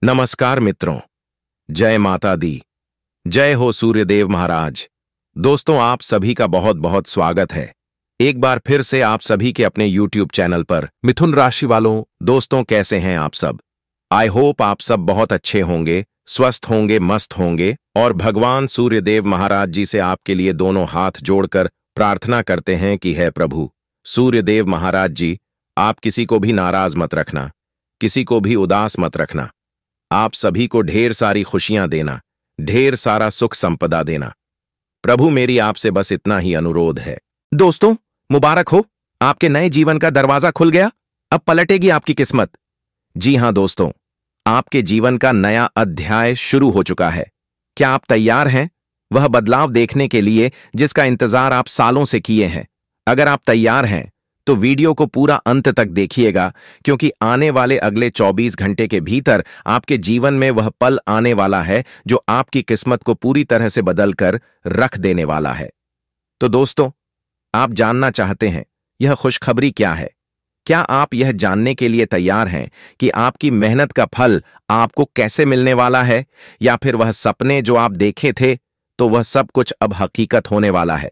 नमस्कार मित्रों, जय माता दी, जय हो सूर्यदेव महाराज। दोस्तों, आप सभी का बहुत बहुत स्वागत है एक बार फिर से आप सभी के अपने YouTube चैनल पर। मिथुन राशि वालों, दोस्तों कैसे हैं आप सब? आई होप आप सब बहुत अच्छे होंगे, स्वस्थ होंगे, मस्त होंगे और भगवान सूर्यदेव महाराज जी से आपके लिए दोनों हाथ जोड़कर प्रार्थना करते हैं कि हे प्रभु सूर्यदेव महाराज जी, आप किसी को भी नाराज मत रखना, किसी को भी उदास मत रखना। आप सभी को ढेर सारी खुशियां देना, ढेर सारा सुख संपदा देना। प्रभु मेरी आपसे बस इतना ही अनुरोध है। दोस्तों, मुबारक हो, आपके नए जीवन का दरवाजा खुल गया। अब पलटेगी आपकी किस्मत। जी हां दोस्तों, आपके जीवन का नया अध्याय शुरू हो चुका है। क्या आप तैयार हैं वह बदलाव देखने के लिए जिसका इंतजार आप सालों से किए हैं? अगर आप तैयार हैं तो वीडियो को पूरा अंत तक देखिएगा, क्योंकि आने वाले अगले 24 घंटे के भीतर आपके जीवन में वह पल आने वाला है जो आपकी किस्मत को पूरी तरह से बदलकर रख देने वाला है। तो दोस्तों, आप जानना चाहते हैं यह खुशखबरी क्या है? क्या आप यह जानने के लिए तैयार हैं कि आपकी मेहनत का फल आपको कैसे मिलने वाला है, या फिर वह सपने जो आप देखे थे तो वह सब कुछ अब हकीकत होने वाला है?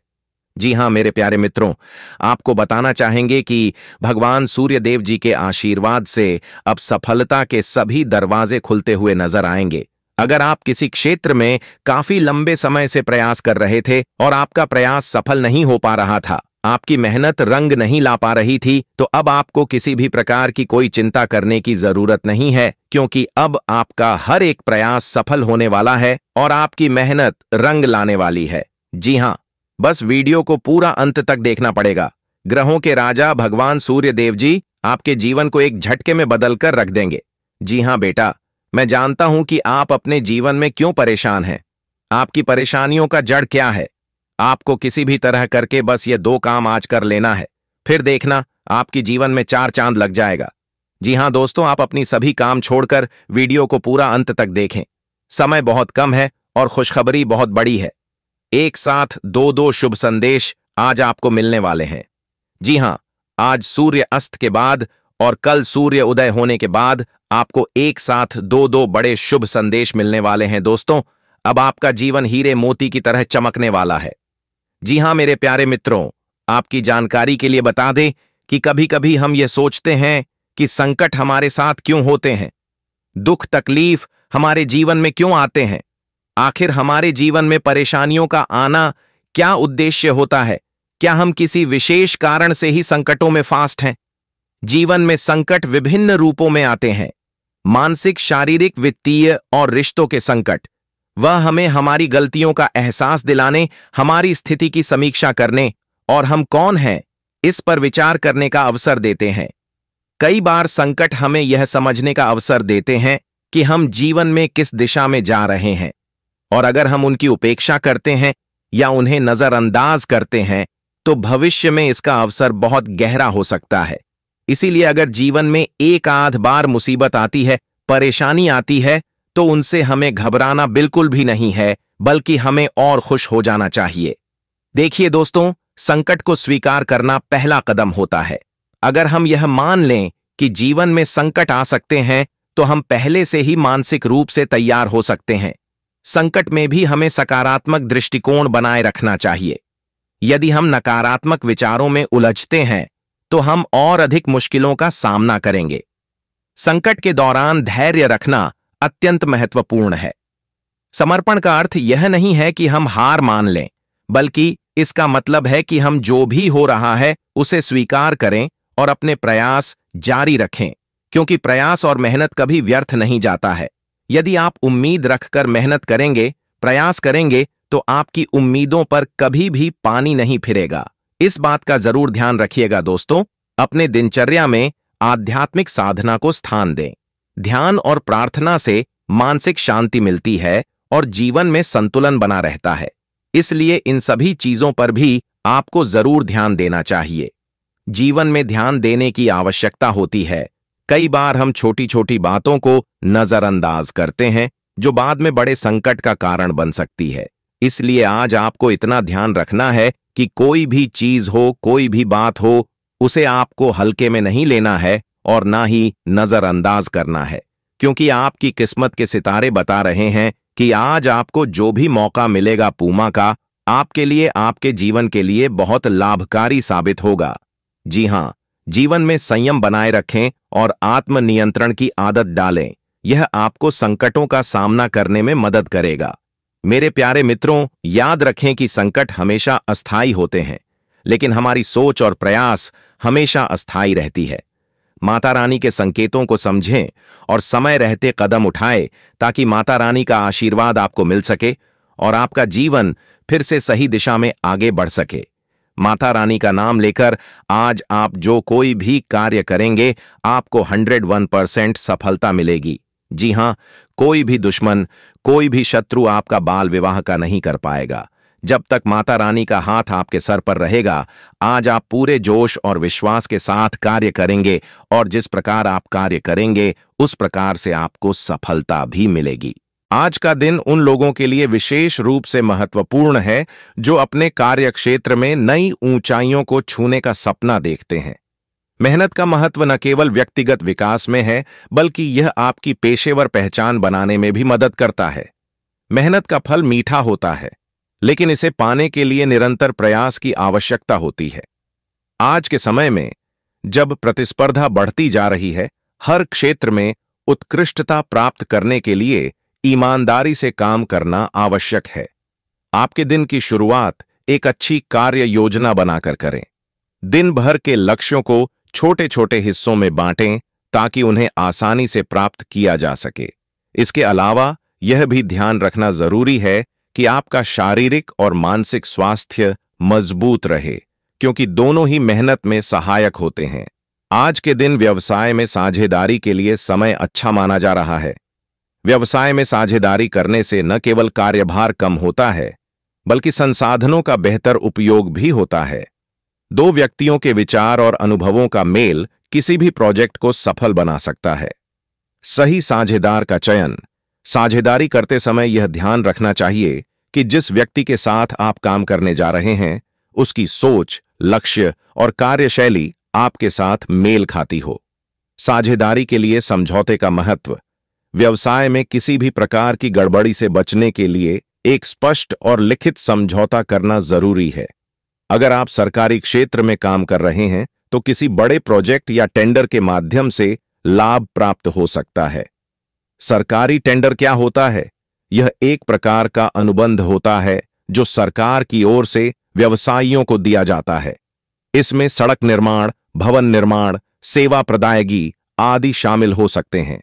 जी हां मेरे प्यारे मित्रों, आपको बताना चाहेंगे कि भगवान सूर्यदेव जी के आशीर्वाद से अब सफलता के सभी दरवाजे खुलते हुए नजर आएंगे। अगर आप किसी क्षेत्र में काफी लंबे समय से प्रयास कर रहे थे और आपका प्रयास सफल नहीं हो पा रहा था, आपकी मेहनत रंग नहीं ला पा रही थी, तो अब आपको किसी भी प्रकार की कोई चिंता करने की जरूरत नहीं है, क्योंकि अब आपका हर एक प्रयास सफल होने वाला है और आपकी मेहनत रंग लाने वाली है। जी हां, बस वीडियो को पूरा अंत तक देखना पड़ेगा। ग्रहों के राजा भगवान सूर्यदेव जी आपके जीवन को एक झटके में बदलकर रख देंगे। जी हां बेटा, मैं जानता हूं कि आप अपने जीवन में क्यों परेशान हैं। आपकी परेशानियों का जड़ क्या है? आपको किसी भी तरह करके बस ये 2 काम आज कर लेना है, फिर देखना आपकी जीवन में 4 चांद लग जाएगा। जी हां दोस्तों, आप अपनी सभी काम छोड़कर वीडियो को पूरा अंत तक देखें। समय बहुत कम है और खुशखबरी बहुत बड़ी है। एक साथ 2 शुभ संदेश आज आपको मिलने वाले हैं। जी हां, आज सूर्य अस्त के बाद और कल सूर्य उदय होने के बाद आपको एक साथ 2 बड़े शुभ संदेश मिलने वाले हैं। दोस्तों, अब आपका जीवन हीरे मोती की तरह चमकने वाला है। जी हां मेरे प्यारे मित्रों, आपकी जानकारी के लिए बता दें कि कभी कभी हम ये सोचते हैं कि संकट हमारे साथ क्यों होते हैं, दुख तकलीफ हमारे जीवन में क्यों आते हैं। आखिर हमारे जीवन में परेशानियों का आना क्या उद्देश्य होता है? क्या हम किसी विशेष कारण से ही संकटों में फास्ट हैं? जीवन में संकट विभिन्न रूपों में आते हैं। मानसिक, शारीरिक, वित्तीय और रिश्तों के संकट। वह हमें हमारी गलतियों का एहसास दिलाने, हमारी स्थिति की समीक्षा करने और हम कौन हैं इस पर विचार करने का अवसर देते हैं। कई बार संकट हमें यह समझने का अवसर देते हैं कि हम जीवन में किस दिशा में जा रहे हैं, और अगर हम उनकी उपेक्षा करते हैं या उन्हें नजरअंदाज करते हैं तो भविष्य में इसका अवसर बहुत गहरा हो सकता है। इसीलिए अगर जीवन में एक आध बार मुसीबत आती है, परेशानी आती है, तो उनसे हमें घबराना बिल्कुल भी नहीं है, बल्कि हमें और खुश हो जाना चाहिए। देखिए दोस्तों, संकट को स्वीकार करना पहला कदम होता है। अगर हम यह मान लें कि जीवन में संकट आ सकते हैं, तो हम पहले से ही मानसिक रूप से तैयार हो सकते हैं। संकट में भी हमें सकारात्मक दृष्टिकोण बनाए रखना चाहिए। यदि हम नकारात्मक विचारों में उलझते हैं तो हम और अधिक मुश्किलों का सामना करेंगे। संकट के दौरान धैर्य रखना अत्यंत महत्वपूर्ण है। समर्पण का अर्थ यह नहीं है कि हम हार मान लें, बल्कि इसका मतलब है कि हम जो भी हो रहा है उसे स्वीकार करें और अपने प्रयास जारी रखें, क्योंकि प्रयास और मेहनत कभी व्यर्थ नहीं जाता है। यदि आप उम्मीद रखकर मेहनत करेंगे, प्रयास करेंगे, तो आपकी उम्मीदों पर कभी भी पानी नहीं फिरेगा। इस बात का जरूर ध्यान रखिएगा दोस्तों। अपने दिनचर्या में आध्यात्मिक साधना को स्थान दें। ध्यान और प्रार्थना से मानसिक शांति मिलती है और जीवन में संतुलन बना रहता है। इसलिए इन सभी चीजों पर भी आपको जरूर ध्यान देना चाहिए। जीवन में ध्यान देने की आवश्यकता होती है। कई बार हम छोटी छोटी बातों को नजरअंदाज करते हैं, जो बाद में बड़े संकट का कारण बन सकती है। इसलिए आज आपको इतना ध्यान रखना है कि कोई भी चीज हो, कोई भी बात हो, उसे आपको हल्के में नहीं लेना है और ना ही नजरअंदाज करना है, क्योंकि आपकी किस्मत के सितारे बता रहे हैं कि आज आपको जो भी मौका मिलेगा पूमा का, आपके लिए, आपके जीवन के लिए बहुत लाभकारी साबित होगा। जी हां, जीवन में संयम बनाए रखें और आत्मनियंत्रण की आदत डालें। यह आपको संकटों का सामना करने में मदद करेगा। मेरे प्यारे मित्रों, याद रखें कि संकट हमेशा अस्थायी होते हैं, लेकिन हमारी सोच और प्रयास हमेशा अस्थायी रहती है। माता रानी के संकेतों को समझें और समय रहते कदम उठाएं ताकि माता रानी का आशीर्वाद आपको मिल सके और आपका जीवन फिर से सही दिशा में आगे बढ़ सके। माता रानी का नाम लेकर आज आप जो कोई भी कार्य करेंगे, आपको 101% सफलता मिलेगी। जी हां, कोई भी दुश्मन, कोई भी शत्रु आपका बाल विवाह का नहीं कर पाएगा। जब तक माता रानी का हाथ आपके सर पर रहेगा, आज आप पूरे जोश और विश्वास के साथ कार्य करेंगे और जिस प्रकार आप कार्य करेंगे, उस प्रकार से आपको सफलता भी मिलेगी। आज का दिन उन लोगों के लिए विशेष रूप से महत्वपूर्ण है जो अपने कार्य क्षेत्र में नई ऊंचाइयों को छूने का सपना देखते हैं। मेहनत का महत्व न केवल व्यक्तिगत विकास में है, बल्कि यह आपकी पेशेवर पहचान बनाने में भी मदद करता है। मेहनत का फल मीठा होता है, लेकिन इसे पाने के लिए निरंतर प्रयास की आवश्यकता होती है। आज के समय में जब प्रतिस्पर्धा बढ़ती जा रही है, हर क्षेत्र में उत्कृष्टता प्राप्त करने के लिए ईमानदारी से काम करना आवश्यक है। आपके दिन की शुरुआत एक अच्छी कार्य योजना बनाकर करें। दिन भर के लक्ष्यों को छोटे छोटे हिस्सों में बांटें ताकि उन्हें आसानी से प्राप्त किया जा सके। इसके अलावा यह भी ध्यान रखना जरूरी है कि आपका शारीरिक और मानसिक स्वास्थ्य मजबूत रहे, क्योंकि दोनों ही मेहनत में सहायक होते हैं। आज के दिन व्यवसाय में साझेदारी के लिए समय अच्छा माना जा रहा है। व्यवसाय में साझेदारी करने से न केवल कार्यभार कम होता है, बल्कि संसाधनों का बेहतर उपयोग भी होता है। दो व्यक्तियों के विचार और अनुभवों का मेल किसी भी प्रोजेक्ट को सफल बना सकता है। सही साझेदार का चयन। साझेदारी करते समय यह ध्यान रखना चाहिए कि जिस व्यक्ति के साथ आप काम करने जा रहे हैं, उसकी सोच, लक्ष्य और कार्यशैली आपके साथ मेल खाती हो। साझेदारी के लिए समझौते का महत्व। व्यवसाय में किसी भी प्रकार की गड़बड़ी से बचने के लिए एक स्पष्ट और लिखित समझौता करना जरूरी है। अगर आप सरकारी क्षेत्र में काम कर रहे हैं, तो किसी बड़े प्रोजेक्ट या टेंडर के माध्यम से लाभ प्राप्त हो सकता है। सरकारी टेंडर क्या होता है? यह एक प्रकार का अनुबंध होता है जो सरकार की ओर से व्यवसायियों को दिया जाता है। इसमें सड़क निर्माण, भवन निर्माण, सेवा प्रदायगी आदि शामिल हो सकते हैं।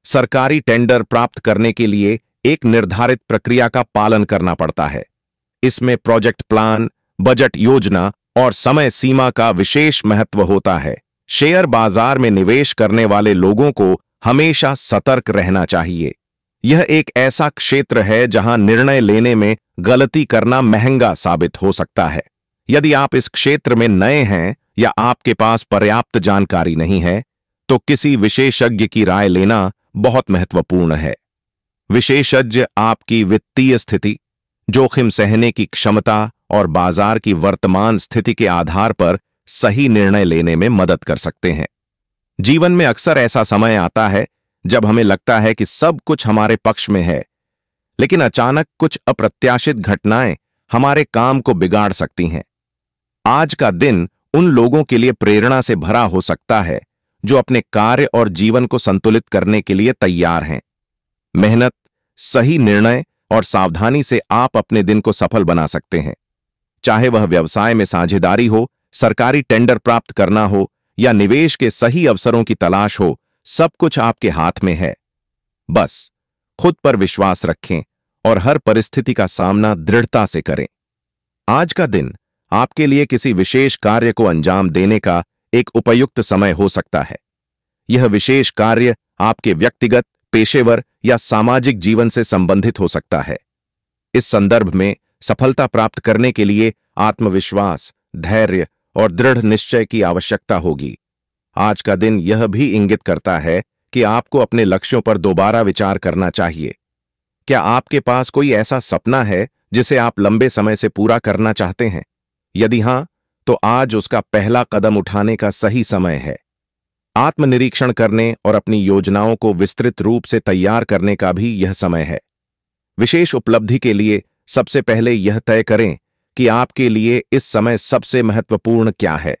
सरकारी टेंडर प्राप्त करने के लिए एक निर्धारित प्रक्रिया का पालन करना पड़ता है। इसमें प्रोजेक्ट प्लान, बजट योजना और समय सीमा का विशेष महत्व होता है। शेयर बाजार में निवेश करने वाले लोगों को हमेशा सतर्क रहना चाहिए। यह एक ऐसा क्षेत्र है जहां निर्णय लेने में गलती करना महंगा साबित हो सकता है। यदि आप इस क्षेत्र में नए हैं या आपके पास पर्याप्त जानकारी नहीं है, तो किसी विशेषज्ञ की राय लेना बहुत महत्वपूर्ण है। विशेषज्ञ आपकी वित्तीय स्थिति, जोखिम सहने की क्षमता और बाजार की वर्तमान स्थिति के आधार पर सही निर्णय लेने में मदद कर सकते हैं। जीवन में अक्सर ऐसा समय आता है जब हमें लगता है कि सब कुछ हमारे पक्ष में है, लेकिन अचानक कुछ अप्रत्याशित घटनाएं हमारे काम को बिगाड़ सकती हैं। आज का दिन उन लोगों के लिए प्रेरणा से भरा हो सकता है जो अपने कार्य और जीवन को संतुलित करने के लिए तैयार हैं। मेहनत, सही निर्णय और सावधानी से आप अपने दिन को सफल बना सकते हैं। चाहे वह व्यवसाय में साझेदारी हो, सरकारी टेंडर प्राप्त करना हो या निवेश के सही अवसरों की तलाश हो, सब कुछ आपके हाथ में है। बस खुद पर विश्वास रखें और हर परिस्थिति का सामना दृढ़ता से करें। आज का दिन आपके लिए किसी विशेष कार्य को अंजाम देने का एक उपयुक्त समय हो सकता है। यह विशेष कार्य आपके व्यक्तिगत, पेशेवर या सामाजिक जीवन से संबंधित हो सकता है। इस संदर्भ में सफलता प्राप्त करने के लिए आत्मविश्वास, धैर्य और दृढ़ निश्चय की आवश्यकता होगी। आज का दिन यह भी इंगित करता है कि आपको अपने लक्ष्यों पर दोबारा विचार करना चाहिए। क्या आपके पास कोई ऐसा सपना है जिसे आप लंबे समय से पूरा करना चाहते हैं? यदि हां, तो आज उसका पहला कदम उठाने का सही समय है। आत्मनिरीक्षण करने और अपनी योजनाओं को विस्तृत रूप से तैयार करने का भी यह समय है। विशेष उपलब्धि के लिए सबसे पहले यह तय करें कि आपके लिए इस समय सबसे महत्वपूर्ण क्या है।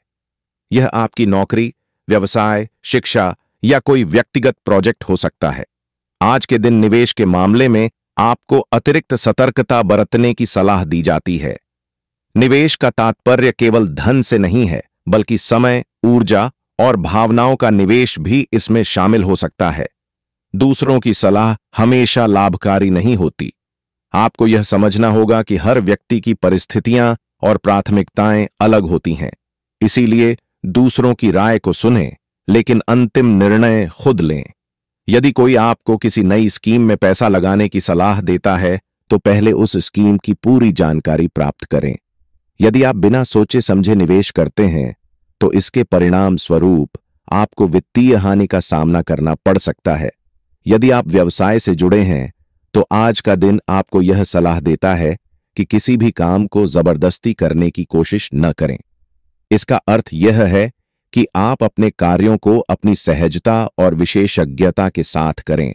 यह आपकी नौकरी, व्यवसाय, शिक्षा या कोई व्यक्तिगत प्रोजेक्ट हो सकता है। आज के दिन निवेश के मामले में आपको अतिरिक्त सतर्कता बरतने की सलाह दी जाती है। निवेश का तात्पर्य केवल धन से नहीं है, बल्कि समय, ऊर्जा और भावनाओं का निवेश भी इसमें शामिल हो सकता है। दूसरों की सलाह हमेशा लाभकारी नहीं होती। आपको यह समझना होगा कि हर व्यक्ति की परिस्थितियां और प्राथमिकताएं अलग होती हैं। इसीलिए दूसरों की राय को सुनें, लेकिन अंतिम निर्णय खुद लें। यदि कोई आपको किसी नई स्कीम में पैसा लगाने की सलाह देता है, तो पहले उस स्कीम की पूरी जानकारी प्राप्त करें। यदि आप बिना सोचे समझे निवेश करते हैं, तो इसके परिणाम स्वरूप आपको वित्तीय हानि का सामना करना पड़ सकता है। यदि आप व्यवसाय से जुड़े हैं, तो आज का दिन आपको यह सलाह देता है कि किसी भी काम को जबरदस्ती करने की कोशिश न करें। इसका अर्थ यह है कि आप अपने कार्यों को अपनी सहजता और विशेषज्ञता के साथ करें।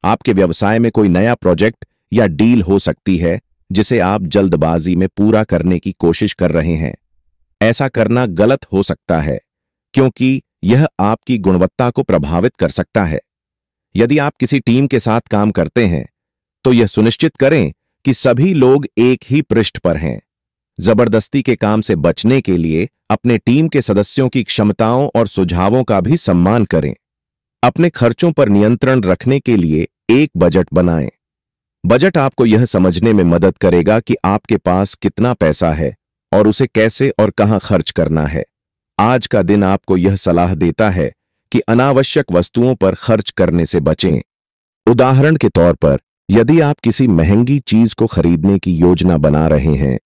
आपके व्यवसाय में कोई नया प्रोजेक्ट या डील हो सकती है जिसे आप जल्दबाजी में पूरा करने की कोशिश कर रहे हैं। ऐसा करना गलत हो सकता है, क्योंकि यह आपकी गुणवत्ता को प्रभावित कर सकता है। यदि आप किसी टीम के साथ काम करते हैं, तो यह सुनिश्चित करें कि सभी लोग एक ही पृष्ठ पर हैं। जबरदस्ती के काम से बचने के लिए अपने टीम के सदस्यों की क्षमताओं और सुझावों का भी सम्मान करें। अपने खर्चों पर नियंत्रण रखने के लिए एक बजट बनाएं। बजट आपको यह समझने में मदद करेगा कि आपके पास कितना पैसा है और उसे कैसे और कहां खर्च करना है। आज का दिन आपको यह सलाह देता है कि अनावश्यक वस्तुओं पर खर्च करने से बचें। उदाहरण के तौर पर, यदि आप किसी महंगी चीज को खरीदने की योजना बना रहे हैं,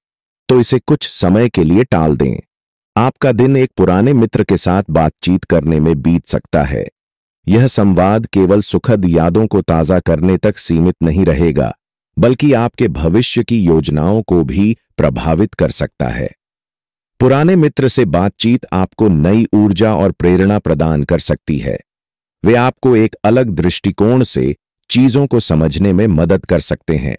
तो इसे कुछ समय के लिए टाल दें। आपका दिन एक पुराने मित्र के साथ बातचीत करने में बीत सकता है। यह संवाद केवल सुखद यादों को ताज़ा करने तक सीमित नहीं रहेगा, बल्कि आपके भविष्य की योजनाओं को भी प्रभावित कर सकता है। पुराने मित्र से बातचीत आपको नई ऊर्जा और प्रेरणा प्रदान कर सकती है। वे आपको एक अलग दृष्टिकोण से चीजों को समझने में मदद कर सकते हैं।